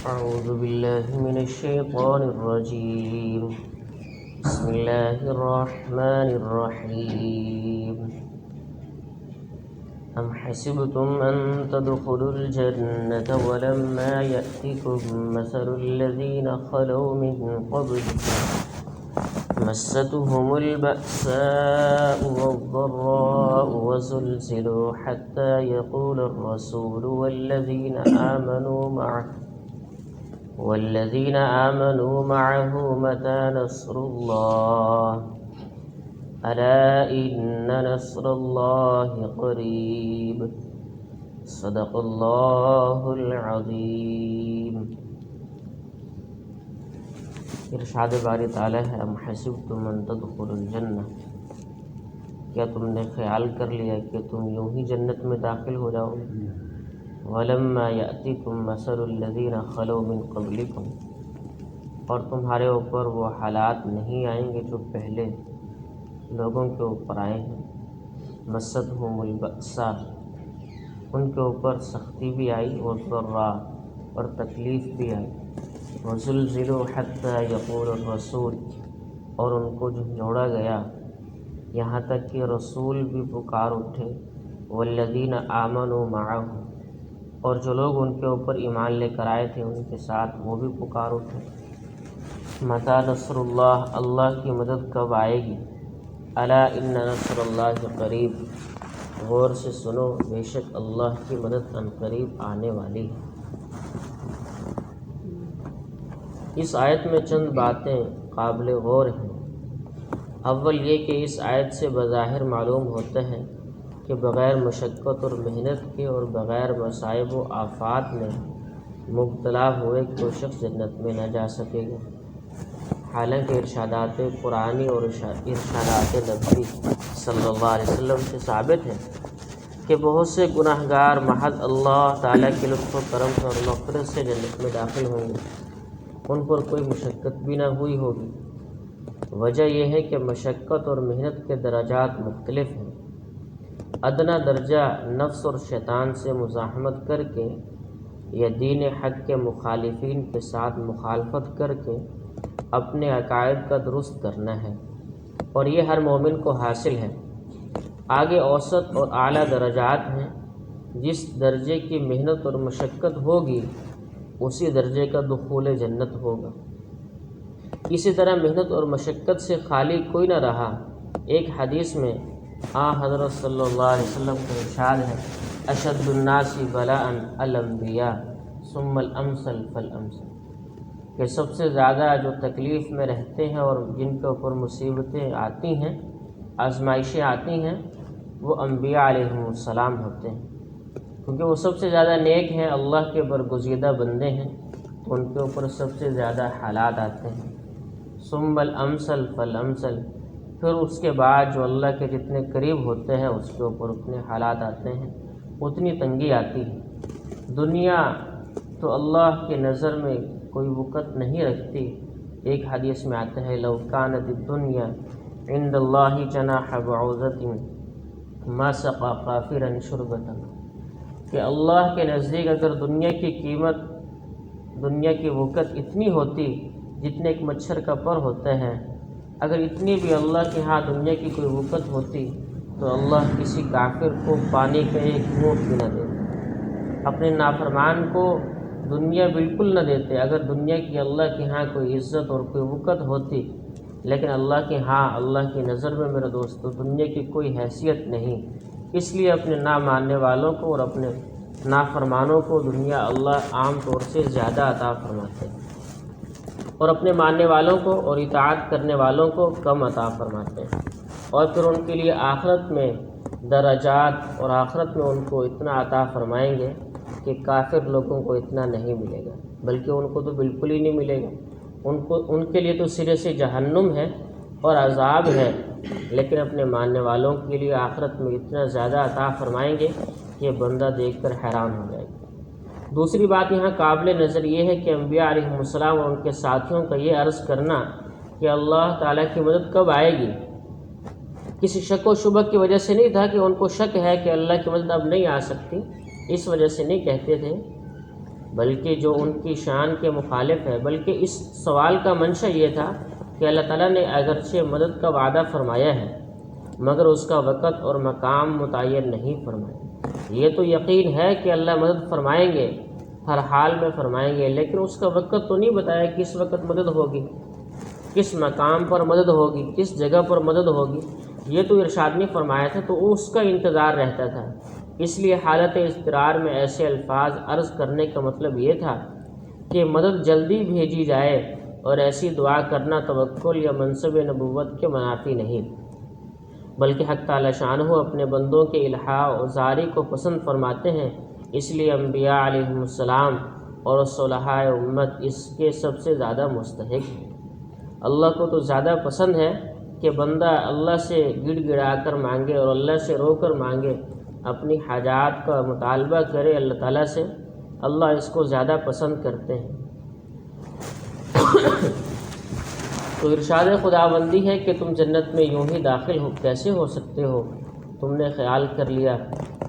أعوذ بالله من الشيطان الرجيم. بسم الله الرحمن الرحيم. أم حسبتم أن تدخلوا الجنة ولما يأتكم مثل الذين خلوا من قبلكم مستهم البأساء والضراء وزلزلوا حتى يقول الرسول والذين آمنوا معه متى نصر الله ألا إن نصر الله قريب صدق الله العظيم. ارشاد باری تعالیٰ ہے ام حسبتم ان تدخلوا الجنہ، کیا تم نے خیال کر لیا کہ تم یوں ہی جنت میں داخل ہو جاؤ گے؟ ولما یأتکم مثل الذین خلوا من قبلکم، اور تمہارے اوپر وہ حالات نہیں آئیں گے جو پہلے لوگوں کے اوپر آئے ہیں. مستہم البأساء، ان کے اوپر سختی بھی آئی، والضراء، اور تکلیف بھی آئی. وزلزلوا حتی یقول الرسول، اور ان کو جھنجھوڑا گیا یہاں تک کہ رسول بھی پکار اٹھے. والذین آمنوا معہ، اور جو لوگ ان کے اوپر ایمان لے کر آئے تھے ان کے ساتھ وہ بھی پکار اٹھے. متی نصر اللہ، اللہ کی مدد کب آئے گی؟ الا ان نصر اللہ قریب، غور سے سنو، بے شک اللہ کی مدد عنقریب آنے والی ہے. اس آیت میں چند باتیں قابل غور ہیں. اول یہ کہ اس آیت سے بظاہر معلوم ہوتا ہے کہ بغیر مشقت اور محنت کے اور بغیر مصائب و آفات میں مبتلا ہوئے کوئی شخص جنت میں نہ جا سکے گا. حالانکہ ارشادات قرآنی اور ارشادات نبوی صلی اللہ علیہ وسلم سے ثابت ہے کہ بہت سے گناہ گار محض اللہ تعالیٰ کے لطف و کرم اور مغفرت سے جنت میں داخل ہوں گے، ان پر کوئی مشقت بھی نہ ہوئی ہوگی. وجہ یہ ہے کہ مشقت اور محنت کے درجات مختلف ہیں. ادنا درجہ نفس اور شیطان سے مزاحمت کر کے یا دین حق کے مخالفین کے ساتھ مخالفت کر کے اپنے عقائد کا درست کرنا ہے، اور یہ ہر مومن کو حاصل ہے. آگے اوسط اور اعلیٰ درجات ہیں. جس درجے کی محنت اور مشقت ہوگی اسی درجے کا دخول جنت ہوگا. اسی طرح محنت اور مشقت سے خالی کوئی نہ رہا. ایک حدیث میں حضرت صلی اللہ علیہ وسلم کا ارشاد ہے اشد الناس بلاء الانبیاء ثم الامثل فالامثل، کہ سب سے زیادہ جو تکلیف میں رہتے ہیں اور جن کے اوپر مصیبتیں آتی ہیں، آزمائشیں آتی ہیں، وہ انبیاء علیہم السلام ہوتے ہیں، کیونکہ وہ سب سے زیادہ نیک ہیں، اللہ کے برگزیدہ بندے ہیں، تو ان کے اوپر سب سے زیادہ حالات آتے ہیں. ثم الامثل فالامثل، پھر اس کے بعد جو اللہ کے جتنے قریب ہوتے ہیں اس کے اوپر اتنے حالات آتے ہیں، اتنی تنگی آتی ہے. دنیا تو اللہ کی نظر میں کوئی وقت نہیں رکھتی. ایک حدیث میں آتا ہے لو کانت الدنیا عند اللہ جناح بعوضۃ ما سقى کافرا شربۃ، کہ اللہ کے نزدیک اگر دنیا کی قیمت، دنیا کی وقت اتنی ہوتی جتنے ایک مچھر کا پر ہوتا ہے، اگر اتنی بھی اللہ کے ہاں دنیا کی کوئی وقت ہوتی تو اللہ کسی کافر کو پانی کا ایک گھونٹ بھی نہ دیتے، اپنے نافرمان کو دنیا بالکل نہ دیتے. اگر دنیا کی اللہ کے ہاں کوئی عزت اور کوئی وقت ہوتی، لیکن اللہ کے ہاں، اللہ کی نظر میں میرے دوستو دنیا کی کوئی حیثیت نہیں. اس لیے اپنے نہ ماننے والوں کو اور اپنے نافرمانوں کو دنیا اللہ عام طور سے زیادہ عطا فرماتے ہیں، اور اپنے ماننے والوں کو اور اطاعت کرنے والوں کو کم عطا فرماتے ہیں. اور پھر ان کے لیے آخرت میں درجات، اور آخرت میں ان کو اتنا عطا فرمائیں گے کہ کافر لوگوں کو اتنا نہیں ملے گا، بلکہ ان کو تو بالکل ہی نہیں ملے گا. ان کے لیے تو سرے سے جہنم ہے اور عذاب ہے، لیکن اپنے ماننے والوں کے لیے آخرت میں اتنا زیادہ عطا فرمائیں گے کہ بندہ دیکھ کر حیران ہو جائے گا. دوسری بات یہاں قابل نظر یہ ہے کہ انبیاء علیہ السلام اور ان کے ساتھیوں کا یہ عرض کرنا کہ اللہ تعالیٰ کی مدد کب آئے گی، کسی شک و شبہ کی وجہ سے نہیں تھا کہ ان کو شک ہے کہ اللہ کی مدد اب نہیں آ سکتی، اس وجہ سے نہیں کہتے تھے، بلکہ جو ان کی شان کے مخالف ہے، بلکہ اس سوال کا منشا یہ تھا کہ اللہ تعالیٰ نے اگرچہ مدد کا وعدہ فرمایا ہے مگر اس کا وقت اور مقام متعین نہیں فرمایا۔ یہ تو یقین ہے کہ اللہ مدد فرمائیں گے، ہر حال میں فرمائیں گے، لیکن اس کا وقت تو نہیں بتایا کس وقت مدد ہوگی، کس مقام پر مدد ہوگی، کس جگہ پر مدد ہوگی، یہ تو ارشاد نہیں فرمایا تھا، تو اس کا انتظار رہتا تھا۔ اس لیے حالت اضطرار میں ایسے الفاظ عرض کرنے کا مطلب یہ تھا کہ مدد جلدی بھیجی جائے، اور ایسی دعا کرنا توکل یا منصب نبوت کے منافی نہیں، بلکہ حق تعالی شانہ اپنے بندوں کے الحاح و زاری کو پسند فرماتے ہیں۔ اس لیے انبیاء علیہم السلام اور صلحاء امت اس کے سب سے زیادہ مستحق ہیں۔ اللہ کو تو زیادہ پسند ہے کہ بندہ اللہ سے گڑ گڑا کر مانگے اور اللہ سے رو کر مانگے، اپنی حاجات کا مطالبہ کرے اللہ تعالیٰ سے، اللہ اس کو زیادہ پسند کرتے ہیں۔ تو ارشاد خداوندی ہے کہ تم جنت میں یوں ہی داخل کیسے ہو سکتے ہو؟ تم نے خیال کر لیا،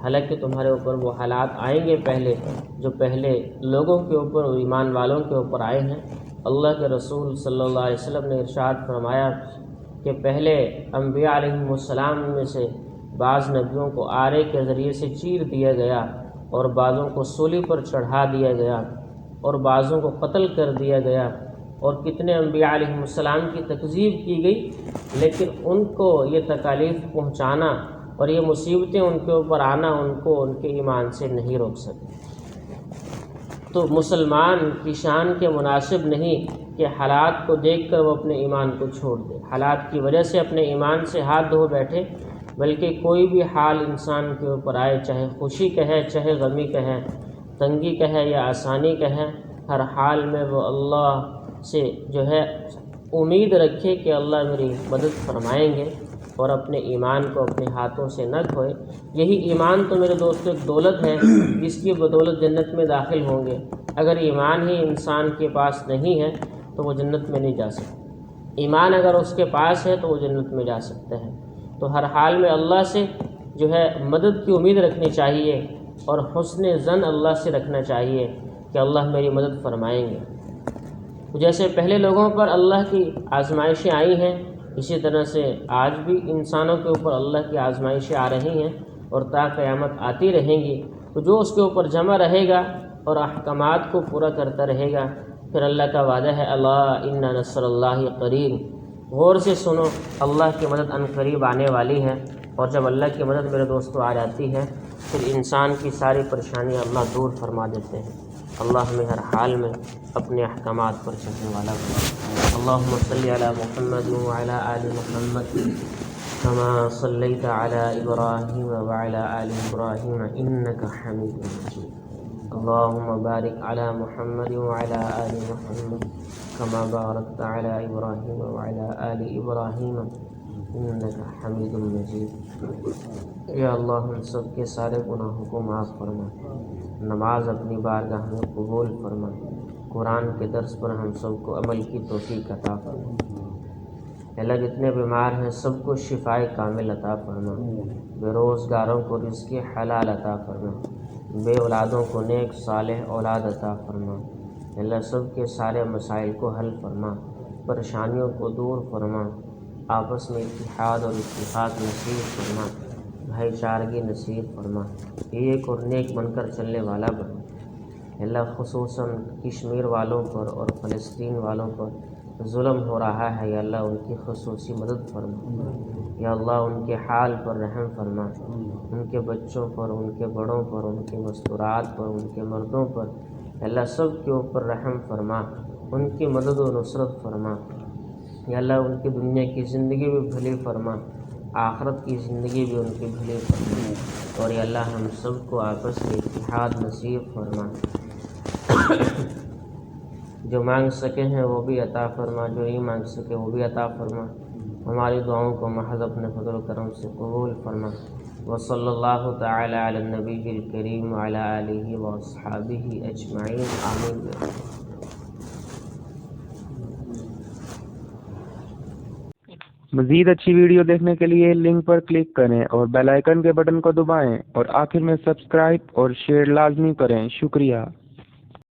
حالانکہ تمہارے اوپر وہ حالات آئیں گے پہلے جو پہلے لوگوں کے اوپر اور ایمان والوں کے اوپر آئے ہیں۔ اللہ کے رسول صلی اللہ علیہ وسلم نے ارشاد فرمایا کہ پہلے انبیاء علیہم السلام میں سے بعض نبیوں کو آرے کے ذریعے سے چیر دیا گیا، اور بعضوں کو سولی پر چڑھا دیا گیا، اور بعضوں کو قتل کر دیا گیا، اور کتنے انبیاء علیہم السلام کی تکذیب کی گئی، لیکن ان کو یہ تکالیف پہنچانا اور یہ مصیبتیں ان کے اوپر آنا ان کو ان کے ایمان سے نہیں روک سکے۔ تو مسلمان کی شان کے مناسب نہیں کہ حالات کو دیکھ کر وہ اپنے ایمان کو چھوڑ دے، حالات کی وجہ سے اپنے ایمان سے ہاتھ دھو بیٹھے، بلکہ کوئی بھی حال انسان کے اوپر آئے، چاہے خوشی کا ہے، چاہے غمی کا ہے، تنگی کا ہے یا آسانی کا ہے، ہر حال میں وہ اللہ سے جو ہے امید رکھے کہ اللہ میری مدد فرمائیں گے، اور اپنے ایمان کو اپنے ہاتھوں سے نہ کھوئے۔ یہی ایمان تو میرے دوستو ایک دولت ہے جس کی بدولت جنت میں داخل ہوں گے۔ اگر ایمان ہی انسان کے پاس نہیں ہے تو وہ جنت میں نہیں جا سکتا، ایمان اگر اس کے پاس ہے تو وہ جنت میں جا سکتا ہے۔ تو ہر حال میں اللہ سے جو ہے مدد کی امید رکھنی چاہیے، اور حسن ظن اللہ سے رکھنا چاہیے کہ اللہ میری مدد فرمائیں گے۔ جیسے پہلے لوگوں پر اللہ کی آزمائشیں آئی ہیں، اسی طرح سے آج بھی انسانوں کے اوپر اللہ کی آزمائشیں آ رہی ہیں اور تا قیامت آتی رہیں گی۔ تو جو اس کے اوپر جمع رہے گا اور احکامات کو پورا کرتا رہے گا، پھر اللہ کا وعدہ ہے اللہ ان نصر اللہ قریب۔ غور سے سنو، اللہ کی مدد ان قریب آنے والی ہے، اور جب اللہ کی مدد میرے دوستو آ جاتی ہے پھر انسان کی ساری پریشانیاں اللہ دور فرما دیتے ہیں۔ اللہ ہمیں ہر حال میں اپنے احکامات پر چلنے والا بنا۔ اللہم صلی علی محمد وعلی آل محمد کما صلیت علی ابراہیم وعلی آل ابراہیم انک حمید مجید۔ اللہم بارک علی محمد وعلی آل محمد کما بارکت علی ابراہیم وعلی آل ابراہیم انک حمید مجید۔ یا اللہ ہم سب کے سارے گناہوں کو معاف فرما، نماز اپنی بارگاہ میں قبول فرما، قرآن کے درس پر ہم سب کو عمل کی توفیق عطا فرما۔ اللہ جتنے بیمار ہیں سب کو شفائے کامل عطا فرما، بے روزگاروں کو رزق حلال عطا فرما، بے اولادوں کو نیک صالح اولاد عطا فرما۔ اللہ سب کے سارے مسائل کو حل فرما، پریشانیوں کو دور فرما، آپس میں اتحاد اور اتفاق نصیب فرما، بھائی چارگی نصیب فرما، ایک اور نیک بن کر چلنے والا بنا۔ اللہ خصوصاً کشمیر والوں پر اور فلسطین والوں پر ظلم ہو رہا ہے، یا اللہ ان کی خصوصی مدد فرما، یا اللہ ان کے حال پر رحم فرما، ان کے بچوں پر، ان کے بڑوں پر، ان کے مستورات پر، ان کے مردوں پر، اللہ سب کے اوپر رحم فرما، ان کی مدد و نصرت فرما، یا اللہ ان کی دنیا کی زندگی بھی بھلی فرما، آخرت کی زندگی بھی ان کی بھلی فرما، اور یا اللہ ہم سب کو آپس میں اتحاد نصیب فرما۔ جو مانگ سکے ہیں وہ بھی عطا فرما، جو نہیں مانگ سکے وہ بھی عطا فرما، ہماری دعاؤں کو محض اپنے فضل و کرم سے قبول فرما۔ وصلی اللہ تعالی علی النبی الکریم وعلی آلہ واصحابہ اجمعین، آمین۔ مزید اچھی ویڈیو دیکھنے کے لیے لنک پر کلک کریں اور بیل آئیکن کے بٹن کو دبائیں، اور آخر میں سبسکرائب اور شیئر لازمی کریں۔ شکریہ۔